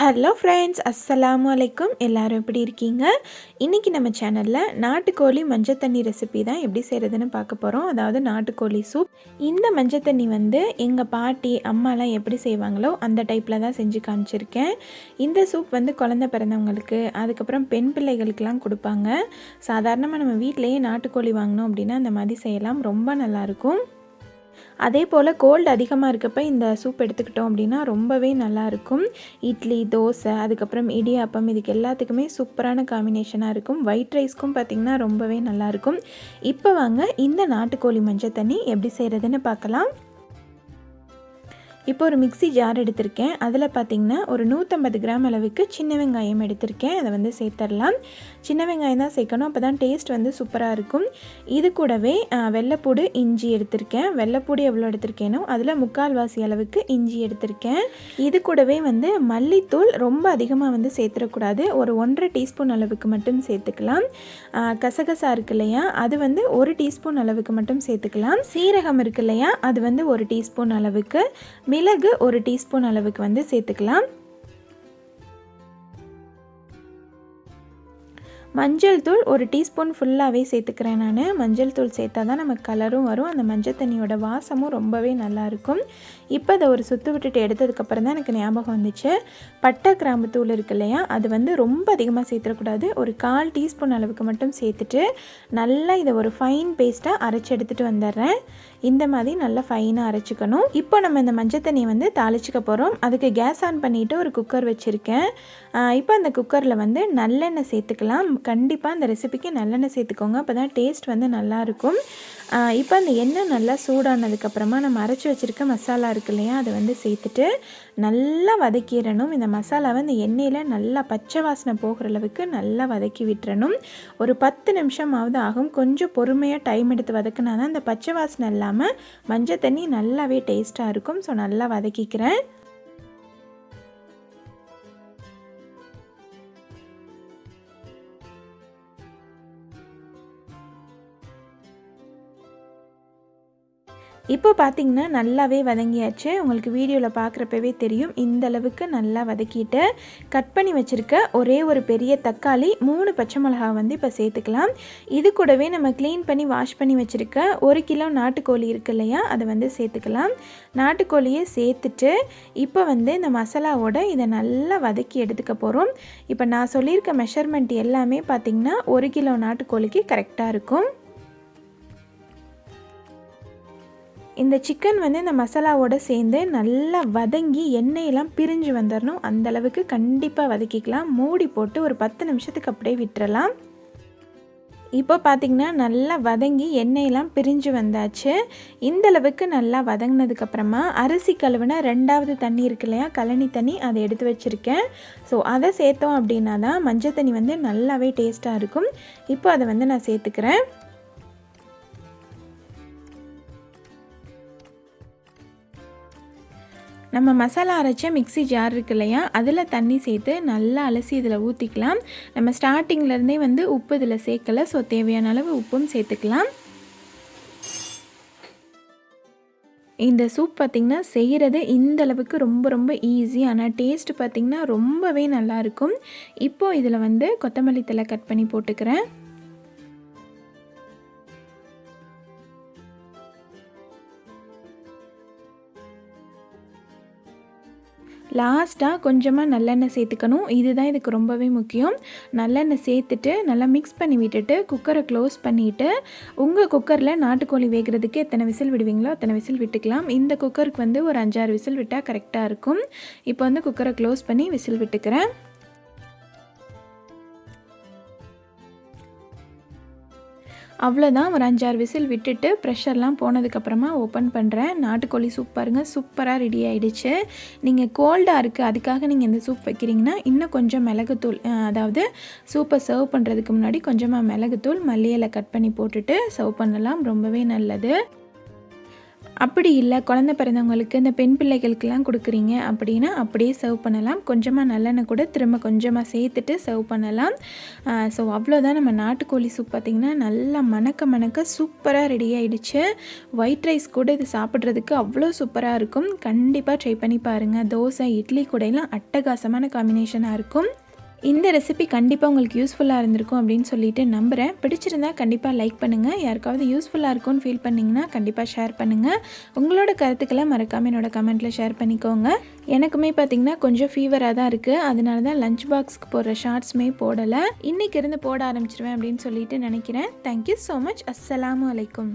Hello friends, அஸ்ஸலாமு அலைக்கும். எல்லோரும் எப்படி இருக்கீங்க? இன்றைக்கி நம்ம சேனலில் நாட்டுக்கோழி மஞ்சள் தண்ணி ரெசிபி தான் எப்படி செய்கிறதுன்னு பார்க்க போகிறோம். அதாவது நாட்டுக்கோழி சூப். இந்த மஞ்சள் தண்ணி எங்கள் பாட்டி அம்மாலாம் எப்படி செய்வாங்களோ அந்த டைப்பில் தான் செஞ்சு காமிச்சிருக்கேன். இந்த சூப் குழந்தை பிறந்தவங்களுக்கு, அதுக்கப்புறம் பெண் பிள்ளைகளுக்கெல்லாம் கொடுப்பாங்க. சாதாரணமாக நம்ம வீட்டிலையே நாட்டுக்கோழி வாங்கினோம் அப்படின்னா அந்த மாதிரி செய்யலாம். ரொம்ப நல்லாயிருக்கும். அதே போல் கோல்டு அதிகமாக இருக்கப்ப இந்த சூப் எடுத்துக்கிட்டோம் அப்படின்னா ரொம்பவே நல்லாயிருக்கும். இட்லி, தோசை, அதுக்கப்புறம் இடியாப்பம், இதுக்கு எல்லாத்துக்குமே சூப்பரான காம்பினேஷனாக இருக்கும். ஒயிட் ரைஸ்க்கும் பார்த்திங்கன்னா ரொம்பவே நல்லாயிருக்கும். இப்போ வாங்க இந்த நாட்டுக்கோழி மஞ்சள் தண்ணி எப்படி செய்கிறதுன்னு பார்க்கலாம். இப்போ ஒரு மிக்ஸி ஜார் எடுத்திருக்கேன். அதில் பார்த்திங்கன்னா ஒரு 150 கிராம் அளவுக்கு சின்ன வெங்காயம் எடுத்திருக்கேன். அதை சேர்த்துடலாம். சின்ன வெங்காயம் தான் சேர்க்கணும், அப்போ தான் டேஸ்ட் சூப்பராக இருக்கும். இது கூடவே வெள்ளைப்பூடு, இஞ்சி எடுத்திருக்கேன். வெள்ளைப்பூடு எவ்வளோ எடுத்திருக்கேனோ அதில் 3/4 வாசி அளவுக்கு இஞ்சி எடுத்திருக்கேன். இது கூடவே மல்லித்தூள் ரொம்ப அதிகமாக சேர்த்துடக்கூடாது. ஒரு 1.5 டீஸ்பூன் அளவுக்கு மட்டும் சேர்த்துக்கலாம். கசகசா இருக்கு இல்லையா, அது 1 டீஸ்பூன் அளவுக்கு மட்டும் சேர்த்துக்கலாம். சீரகம் இருக்கு இல்லையா, அது 1 டீஸ்பூன் அளவுக்கு. மிளகு 1 டீஸ்பூன் அளவுக்கு சேர்த்துக்கலாம். மஞ்சள் தூள் 1 டீஸ்பூன் ஃபுல்லாகவே சேர்த்துக்கிறேன் நான். மஞ்சள் தூள் சேர்த்தா தான் நமக்கு கலரும் வரும், அந்த மஞ்சள் தண்ணியோட வாசமும் ரொம்பவே நல்லாயிருக்கும். இப்போ அதை ஒரு சுற்று விட்டுட்டு எடுத்ததுக்கப்புறம் தான் எனக்கு ஞாபகம் வந்துச்சு, பட்டை கிராம்பு தூள் இருக்கு இல்லையா, அது ரொம்ப அதிகமாக சேர்த்துடக்கூடாது. ஒரு 1/4 டீஸ்பூன் அளவுக்கு மட்டும் சேர்த்துட்டு நல்லா இதை ஒரு ஃபைன் பேஸ்ட்டாக அரைச்சி எடுத்துகிட்டு வந்துடுறேன். இந்த மாதிரி நல்லா ஃபைனாக அரைச்சிக்கணும். இப்போ நம்ம இந்த மஞ்சள் தண்ணியை தாளிச்சிக்க போகிறோம். அதுக்கு கேஸ் ஆன் பண்ணிவிட்டு ஒரு குக்கர் வச்சுருக்கேன். இப்போ அந்த குக்கரில் நல்லெண்ணெய் சேர்த்துக்கலாம். கண்டிப்பாக அந்த ரெசிபிக்கு நல்லெண்ணெய் சேர்த்துக்கோங்க, அப்போ தான் டேஸ்ட் நல்லாயிருக்கும். இப்போ அந்த எண்ணெய் நல்லா சூடானதுக்கப்புறமா நம்ம அரைச்சி வச்சுருக்க மசாலா இருக்கு இல்லையா, அதை சேர்த்துட்டு நல்லா வதக்கிடணும். இந்த மசாலாவை இந்த எண்ணெயில் நல்லா பச்சை வாசனை போகிற அளவுக்கு நல்லா வதக்கி விட்டுறணும். ஒரு 10 நிமிஷமாவது ஆகும். கொஞ்சம் பொறுமையாக டைம் எடுத்து வதக்கினா தான் இந்த பச்சை வாசனை இல்லாமல் மஞ்சள் தண்ணி நல்லாவே டேஸ்ட்டாக இருக்கும். ஸோ நல்லா வதக்கிக்கிறேன். இப்போ பார்த்திங்கன்னா நல்லாவே வதங்கியாச்சு. உங்களுக்கு வீடியோவில் பார்க்குறப்பவே தெரியும். இந்த அளவுக்கு நல்லா வதக்கிட்டு கட் பண்ணி வச்சுருக்க ஒரே ஒரு பெரிய தக்காளி, 3 பச்சை மிளகா இப்போ சேர்த்துக்கலாம். இது கூடவே நம்ம க்ளீன் பண்ணி வாஷ் பண்ணி வச்சுருக்க 1 கிலோ நாட்டுக்கோழி இருக்கு இல்லையா, அதை சேர்த்துக்கலாம். நாட்டுக்கோழியை சேர்த்துட்டு இப்போ இந்த மசாலாவோட இதை நல்லா வதக்கி எடுத்துக்க போகிறோம். இப்போ நான் சொல்லியிருக்க மெஷர்மெண்ட் எல்லாமே பார்த்திங்கன்னா 1 கிலோ நாட்டுக்கோழிக்கு கரெக்டாக இருக்கும். இந்த சிக்கன் இந்த மசாலாவோடு சேர்ந்து நல்லா வதங்கி எண்ணெயெல்லாம் பிரிஞ்சு வந்துடணும். அந்தளவுக்கு கண்டிப்பாக வதக்கிக்கலாம். மூடி போட்டு ஒரு 10 நிமிஷத்துக்கு அப்படியே விட்டுறலாம். இப்போ பார்த்திங்கன்னா நல்லா வதங்கி எண்ணெயெல்லாம் பிரிஞ்சு வந்தாச்சு. இந்தளவுக்கு நல்லா வதங்கினதுக்கப்புறமா அரிசி கழுவின 2வது தண்ணி இருக்கு இல்லையா, கழனி தண்ணி, அதை எடுத்து வச்சுருக்கேன். ஸோ அதை சேர்த்தோம் அப்படின்னா தான் மஞ்சள் தண்ணி நல்லாவே டேஸ்ட்டாக இருக்கும். இப்போ அதை நான் சேர்த்துக்கிறேன். நம்ம மசாலா அரைச்ச மிக்ஸி ஜார் இருக்கு இல்லையா, அதில் தண்ணி சேர்த்து நல்லா அலசி இதில் ஊற்றிக்கலாம். நம்ம ஸ்டார்டிங்லேருந்தே உப்பு இதில் சேர்க்கலை. ஸோ தேவையான அளவு உப்பும் சேர்த்துக்கலாம். இந்த சூப் பார்த்திங்கன்னா செய்கிறது இந்தளவுக்கு ரொம்ப ரொம்ப ஈஸி. ஆனால் டேஸ்ட்டு பார்த்திங்கன்னா ரொம்பவே நல்லாயிருக்கும். இப்போது இதில் கொத்தமல்லி தழை கட் பண்ணி போட்டுக்கிறேன். லாஸ்ட்டாக கொஞ்சமாக நல்லெண்ணெய் சேர்த்துக்கணும். இதுதான் இதுக்கு ரொம்பவே முக்கியம். நல்லெண்ணெய் சேர்த்துட்டு நல்லா மிக்ஸ் பண்ணி விட்டுட்டு குக்கரை க்ளோஸ் பண்ணிவிட்டு உங்கள் குக்கரில் நாட்டுக்கோழி வேகிறதுக்கு எத்தனை விசில் விடுவீங்களோ அத்தனை விசில் விட்டுக்கலாம். இந்த குக்கருக்கு ஒரு 5-6 விசில் விட்டால் கரெக்டாக இருக்கும். இப்போ குக்கரை க்ளோஸ் பண்ணி விசில் விட்டுக்கிறேன். அவ்வளோதான். ஒரு 5-6 விசில் விட்டுட்டு ப்ரெஷர்லாம் போனதுக்கப்புறமா ஓப்பன் பண்ணுறேன். நாட்டுக்கோழி சூப் பாருங்கள், சூப்பராக ரெடி ஆகிடுச்சு. நீங்கள் கோல்டாக இருக்குது அதுக்காக நீங்கள் இந்த சூப் வைக்கிறீங்கன்னா இன்னும் கொஞ்சம் மிளகுத்தூள், அதாவது சூப்பை சர்வ் பண்ணுறதுக்கு முன்னாடி கொஞ்சமாக மிளகுத்தூள், மல்லி இலை கட் பண்ணி போட்டுட்டு சர்வ் பண்ணலாம். ரொம்பவே நல்லது. அப்படி இல்லை குழந்தை பிறந்தவங்களுக்கு இந்த பெண் பிள்ளைகளுக்கெல்லாம் கொடுக்குறீங்க அப்படின்னா அப்படியே சர்வ் பண்ணலாம். கொஞ்சமாக நல்லெண்ணெய் கூட திரும்ப கொஞ்சமாக சேர்த்துட்டு சர்வ் பண்ணலாம். ஸோ அவ்வளோதான், நம்ம நாட்டுக்கோழி சூப் பார்த்திங்கன்னா நல்லா மணக்க மணக்க சூப்பராக ரெடி ஆகிடுச்சு. ஒயிட் ரைஸ் கூட இது சாப்பிட்றதுக்கு அவ்வளோ சூப்பராக இருக்கும். கண்டிப்பாக ட்ரை பண்ணி பாருங்கள். தோசை இட்லி கூடலாம் அட்டகாசமான காம்பினேஷனாக இருக்கும். இந்த ரெசிபி கண்டிப்பாக உங்களுக்கு யூஸ்ஃபுல்லாக இருந்திருக்கும் அப்படின்னு சொல்லிட்டு நம்புகிறேன். பிடிச்சிருந்தா கண்டிப்பாக லைக் பண்ணுங்கள். யாருக்காவது யூஸ்ஃபுல்லாக இருக்கும்னு ஃபீல் பண்ணிங்கன்னா கண்டிப்பாக ஷேர் பண்ணுங்கள். உங்களோட கருத்துக்களை மறக்காமல் என்னோடய கமெண்ட்டில் ஷேர் பண்ணிக்கோங்க. எனக்குமே பார்த்திங்கன்னா கொஞ்சம் ஃபீவராக தான் இருக்குது. அதனால தான் லஞ்ச் பாக்ஸ்க்கு போடுற ஷார்ட்ஸுமே போடலை. இன்றைக்கி இருந்து போட ஆரம்பிச்சிருவேன் அப்படின்னு சொல்லிட்டு நினைக்கிறேன். Thank you so much. அஸ்ஸலாமு அலைக்கும்.